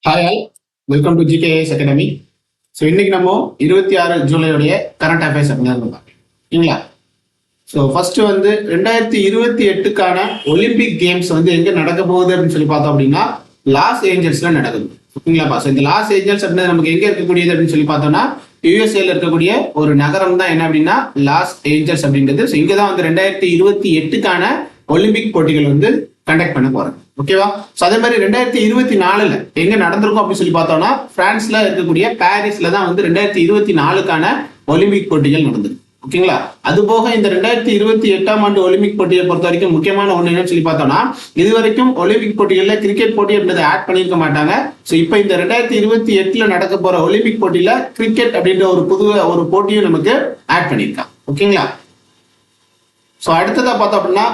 Hi all, welcome to GKS academy. So இன்னைக்கு நம்ம 26 ஜூலையோடைய current affairs அப்படின்னு பார்க்கீங்களா. ஸோ ஃபர்ஸ்ட் வந்து 2028க்கான ஒலிம்பிக் கேம்ஸ் வந்து எங்க நடக்க போகுது அப்படின்னு சொல்லி பார்த்தோம் அப்படின்னா லாஸ் ஏஞ்சல்ஸ்ல நடக்குது. ஓகேங்களாப்பா. ஸோ இந்த லாஸ் ஏஞ்சல்ஸ் அப்படின்னா நமக்கு எங்க இருக்கக்கூடியது அப்படின்னு சொல்லி பார்த்தோம்னா யூஎஸ்ஏல இருக்கக்கூடிய ஒரு நகரம் தான் என்ன அப்படின்னா லாஸ் ஏஞ்சல்ஸ் அப்படின்றது. ஸோ இங்கதான் வந்து 2028க்கான ஒலிம்பிக் போட்டிகள் வந்து கண்டக்ட் பண்ண போறாங்க. ஓகேவா. சோ அதே மாதிரி 2024ல எங்க நடந்திருக்கும் அப்படின்னு சொல்லி பார்த்தோம்னா பிரான்ஸ்ல இருக்கக்கூடிய பாரிஸ்ல தான் வந்து 2024க்கான ஒலிம்பிக் போட்டிகள் நடந்தது. ஓகேங்களா. அது போக இந்த 2028ஆம் ஆண்டு ஒலிம்பிக் போட்டியை பொறுத்த வரைக்கும் முக்கியமான ஒண்ணு என்னன்னு சொல்லி பார்த்தோம்னா இது வரைக்கும் ஒலிம்பிக் போட்டிகள்ல கிரிக்கெட் போட்டி அப்படின்றத ஆட் பண்ணிருக்க மாட்டாங்க. சோ இப்போ இந்த 2028ல நடக்க போற ஒலிம்பிக் போட்டியில கிரிக்கெட் அப்படின்ற ஒரு போட்டியும் நமக்கு ஆட் பண்ணிருக்காங்க. ஓகேங்களா. சோ அடுத்ததா பார்த்தோம் அப்படின்னா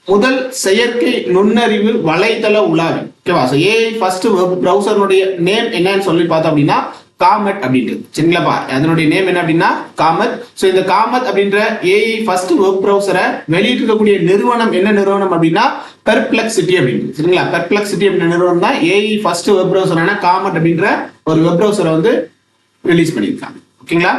முதல் செயற்கை நுண்ணறிவு வலைதள உலாவி. ஓகேவா. ஸோ ஏஐ ஃபர்ஸ்ட் வெப் ப்ரௌசருடைய நேம் என்னன்னு சொல்லி பார்த்தோம் அப்படின்னா காமெட் அப்படின்றது. சரிங்களாப்பா. அதனுடைய நேம் என்ன அப்படின்னா காமெட். ஸோ இந்த காமெட் அப்படின்ற ஏஐ ஃபர்ஸ்ட் வெப் ப்ரௌசரை வெளியிட்டிருக்கக்கூடிய நிறுவனம் என்ன நிறுவனம் அப்படின்னா பெர்ப்ளெக்சிட்டி அப்படின்றது. சரிங்களா. பெர்ப்ளெக்சிட்டி அப்படின்ற நிறுவனம் தான் ஏஐ ஃபர்ஸ்ட் வெப் ப்ரௌசரான காமெட் அப்படின்ற ஒரு வெப் ப்ரௌசரை வந்து ரிலீஸ் பண்ணியிருக்காங்க. ஓகேங்களா.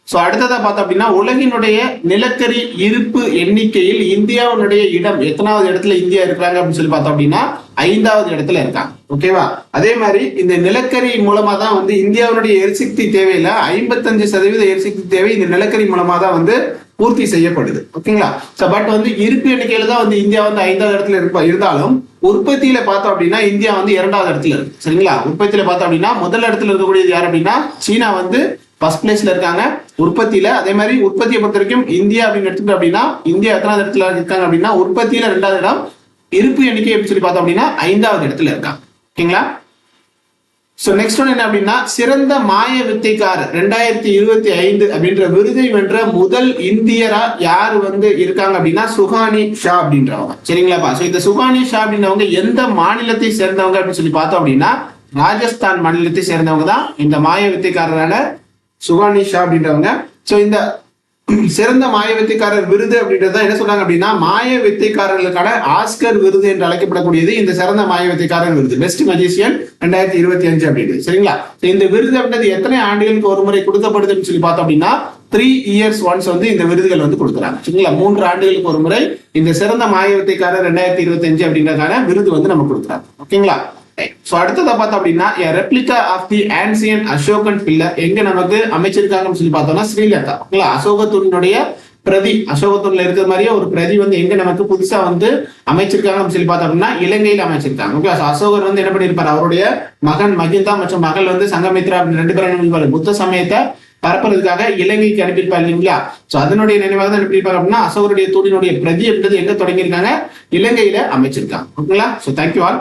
சோ அடுத்ததா பார்த்தோம் அப்படின்னா உலகினுடைய நிலக்கரி இருப்பு எண்ணிக்கையில் இந்தியாவுடைய இடம் எத்தனாவது இடத்துல இந்தியா இருக்கிறாங்க அப்படின்னு சொல்லி பார்த்தோம் அப்படின்னா 5வது இடத்துல இருக்காங்க. ஓகேவா. அதே மாதிரி இந்த நிலக்கரி மூலமா தான் வந்து இந்தியாவுடைய எரிசக்தி தேவையில 55% எரிசக்தி தேவை இந்த நிலக்கரி மூலமா தான் வந்து பூர்த்தி செய்யப்படுது. ஓகேங்களா. சோ பட் வந்து இருப்பு எண்ணிக்கையில தான் வந்து இந்தியா வந்து 5வது இடத்துல இருந்தாலும் உற்பத்தியில பார்த்தோம் அப்படின்னா இந்தியா வந்து 2வது இடத்துல இருக்கு. சரிங்களா. உற்பத்தியில பார்த்தோம் அப்படின்னா முதல் இடத்துல இருக்கக்கூடியது யார் அப்படின்னா சீனா வந்து ஃபர்ஸ்ட் பிளேஸ்ல இருக்காங்க உற்பத்தியில. அதே மாதிரி உற்பத்தியை பொறுத்த வரைக்கும் இந்தியா அப்படின்னு எடுத்துக்கிட்டோம் அப்படின்னா இந்தியா எத்தனாவது இடத்துல இருக்காங்க அப்படின்னா உற்பத்தியில 2வது இடம், இருப்பு எண்ணிக்கை அப்படின்னு சொல்லி பார்த்தோம் அப்படின்னா 5வது இடத்துல இருக்காங்க. ஓகேங்களா. சோ நெக்ஸ்ட் ஒன் என்ன அப்படின்னா சிறந்த மாய வித்தைக்காரர் 2025 அப்படின்ற விருதை வென்ற முதல் இந்தியரா யாரு வந்து இருக்காங்க அப்படின்னா சுஹானி ஷா அப்படின்றவங்க. சரிங்களாப்பா. சோ இந்த சுஹானி ஷா அப்படின்றவங்க எந்த மாநிலத்தை சேர்ந்தவங்க அப்படின்னு சொல்லி பார்த்தோம் அப்படின்னா ராஜஸ்தான் மாநிலத்தை சேர்ந்தவங்க தான் இந்த மாய வித்தைக்காரரான சுஹானி ஷா அப்படின்றவங்க. சோ இந்த சிறந்த மாய வித்தைக்காரர் விருது அப்படின்றத என்ன சொல்றாங்க அப்படின்னா மாய வித்தைக்காரர்களுக்கான ஆஸ்கர் விருது என்று அழைக்கப்படக்கூடியது இந்த சிறந்த மாய வித்தைக்காரர் விருது, பெஸ்ட் மஜிஷியன் 2025 அப்படின்றது. சரிங்களா. இந்த விருது அப்படின்றது எத்தனை ஆண்டுகளுக்கு ஒரு முறை கொடுக்கப்படுதுன்னு சொல்லி பார்த்தோம் அப்படின்னா 3 years once வந்து இந்த விருதுகள் வந்து கொடுக்குறாங்க. சரிங்களா. 3 ஆண்டுகளுக்கு ஒரு முறை இந்த சிறந்த மாய வித்தைக்காரர் 2025 அப்படின்றதுக்கான விருது வந்து நம்ம கொடுக்குறாங்க. ஓகேங்களா. சோ அடுத்ததை பார்த்தோம் அப்படின்னா replica of the ancient Ashokan pillar எங்க நமக்கு அமைச்சிருக்காங்கன்னு சொல்லி பார்த்தோம்னா ஸ்ரீலங்கா. ஓகேங்களா. அசோகத்தூனுடைய பிரதி அசோகத்தூன்ல இருக்கிற மாதிரியே ஒரு பிரதி வந்து எங்க நமக்கு புதுசா வந்து அமைச்சிருக்காங்கன்னு சொல்லி பார்த்தோம் அப்படின்னா இலங்கையில அமைச்சிருக்காங்க. ஓகே. அசோகர் வந்து என்ன பண்ணிருப்பாரு அவருடைய மகன் மகிந்தா மற்றும் மகள் வந்து சங்கமித்ரா அப்படின்னு 2 பேரும் புத்த சமயத்தை பரப்புறதுக்காக இலங்கைக்கு அனுப்பியிருப்பாரு இல்லைங்களா. சோ அதனுடைய நினைவாக தான் அனுப்பியிருப்பாங்க அப்படின்னா அசோகருடைய தூணினுடைய பிரதி அப்படின்றது எங்க தொடங்கியிருக்காங்க இலங்கையில அமைச்சிருக்காங்க. ஓகேங்களா. So thank you all.